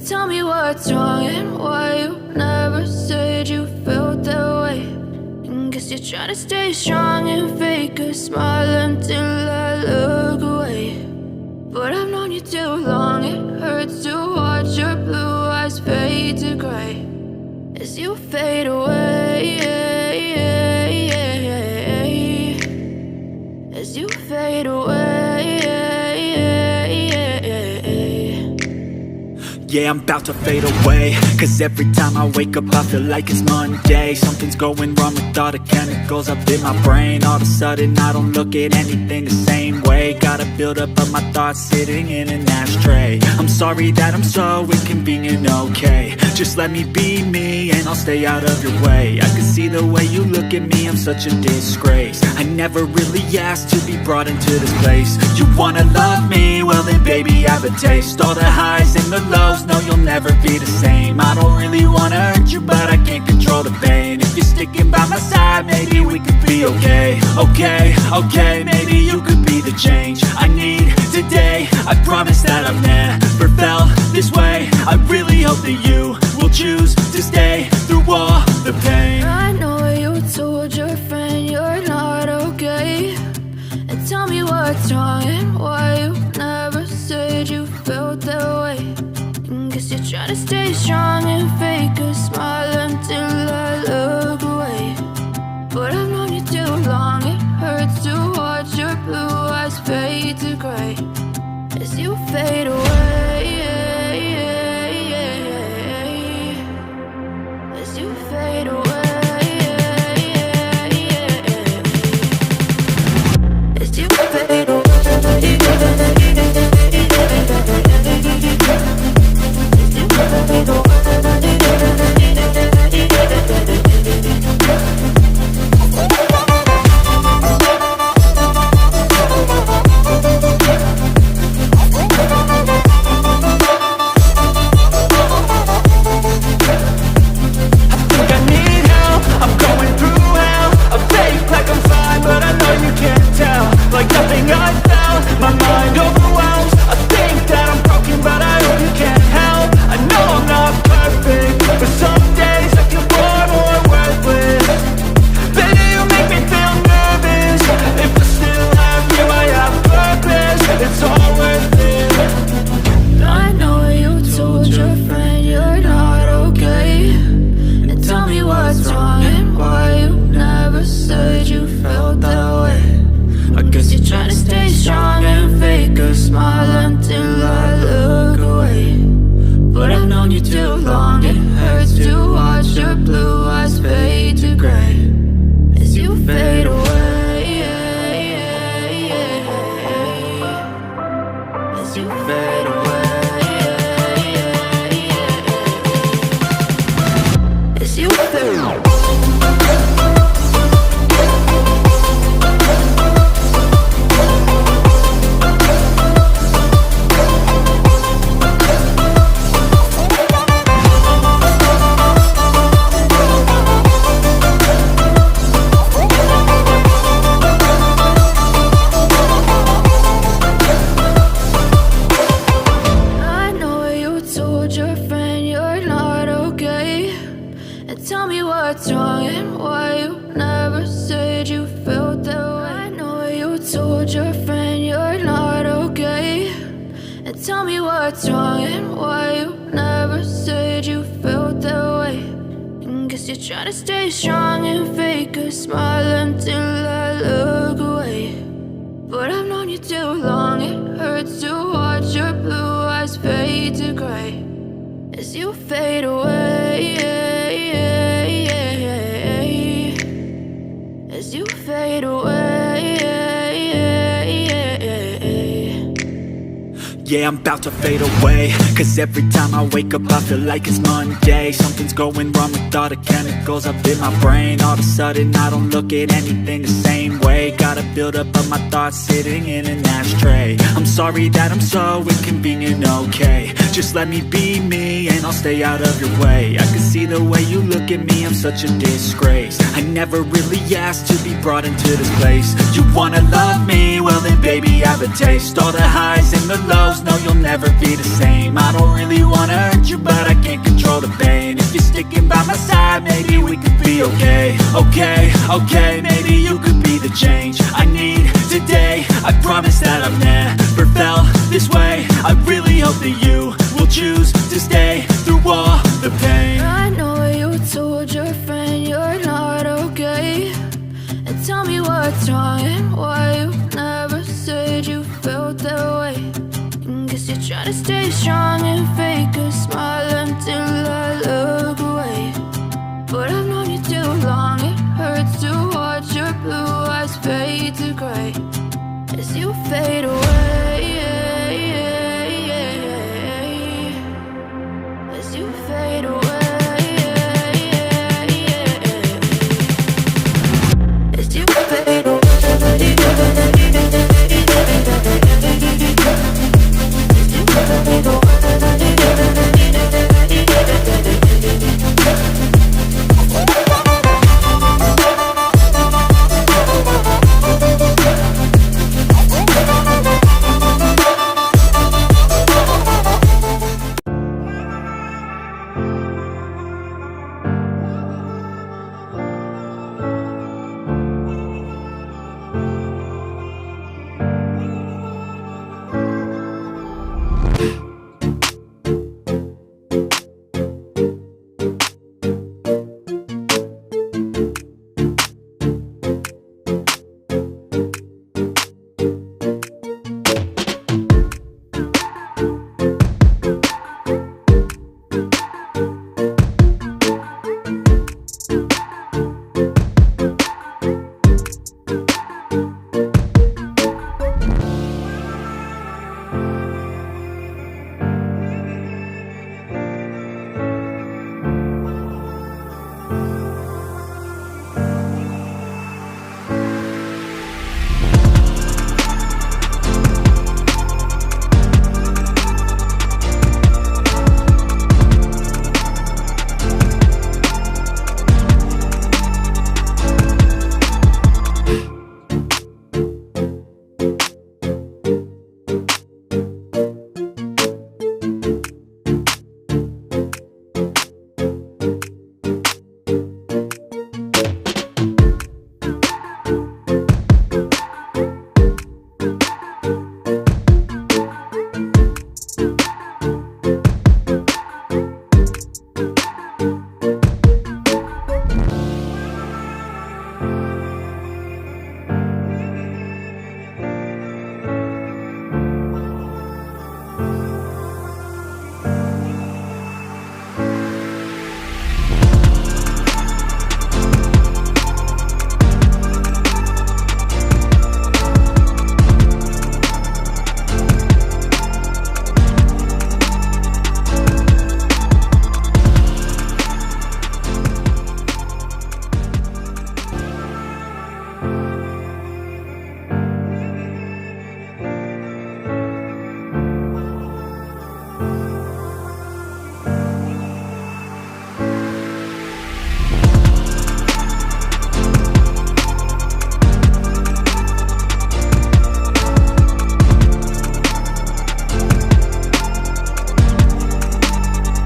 Tell me what's wrong and why you never said you felt that way. And guess you're trying to stay strong and fake a smile until I look away. But I've known you too long, it hurts to watch your blue eyes fade to gray as you fade away, as you fade away. Yeah, I'm about to fade away, cause every time I wake up I feel like it's Monday. Something's going wrong with all the chemicals up in my brain. All of a sudden I don't look at anything the same way. Got a buildup of my thoughts sitting in an ashtray. I'm sorry that I'm so inconvenient, okay. Just let me be me and I'll stay out of your way. I can see the way you look at me, I'm such a disgrace. I never really asked to be brought into this place. You wanna love me? Well then baby have a taste. All the highs and the lows, no, you'll never be the same. I don't really wanna hurt you, but I can't control the pain. If you're sticking by my side, maybe we could be okay. Okay, maybe you could be the change I need today. I promise that I've never felt this way. I really hope that you will choose to stay through all the pain. I know you told your friend you're not okay. And tell me what's wrong and why you never said you felt that way. Guess you're trying to stay strong and fake a smile until I look away. But I've known you too long, it hurts to watch your blue eyes fade to gray as you fade away, as you fade away, as you fade away. Try to stay strong and fake a smile until I look away. But I've known you too long, it hurts to watch your blue eyes fade to gray as you fade away, as you fade away. Yeah, I'm about to fade away, cause every time I wake up I feel like it's Monday. Something's going wrong with all the chemicals up in my brain. All of a sudden I don't look at anything the same way. Got a buildup of my thoughts sitting in an ashtray. I'm sorry that I'm so inconvenient, okay. Just let me be me and I'll stay out of your way. I can see the way you look at me, I'm such a disgrace. I never really asked to be brought into this place. You wanna love me? Well then baby have a taste. All the highs and the lows, just know you'll never be the same. I don't really wanna hurt you, but I can't control the pain. If you're sticking by my side, maybe we could be okay. Okay, okay, maybe you could be the change I need today. I promise that I've never felt this way. I really hope that you will choose to stay through all the pain. I know you told your friend you're not okay, and tell me what's wrong and why you never said you felt that way. Guess you're trying to stay strong and fake a smile until I look away. But I've known you too long, it hurts to watch your blue eyes fade to gray as you fade away.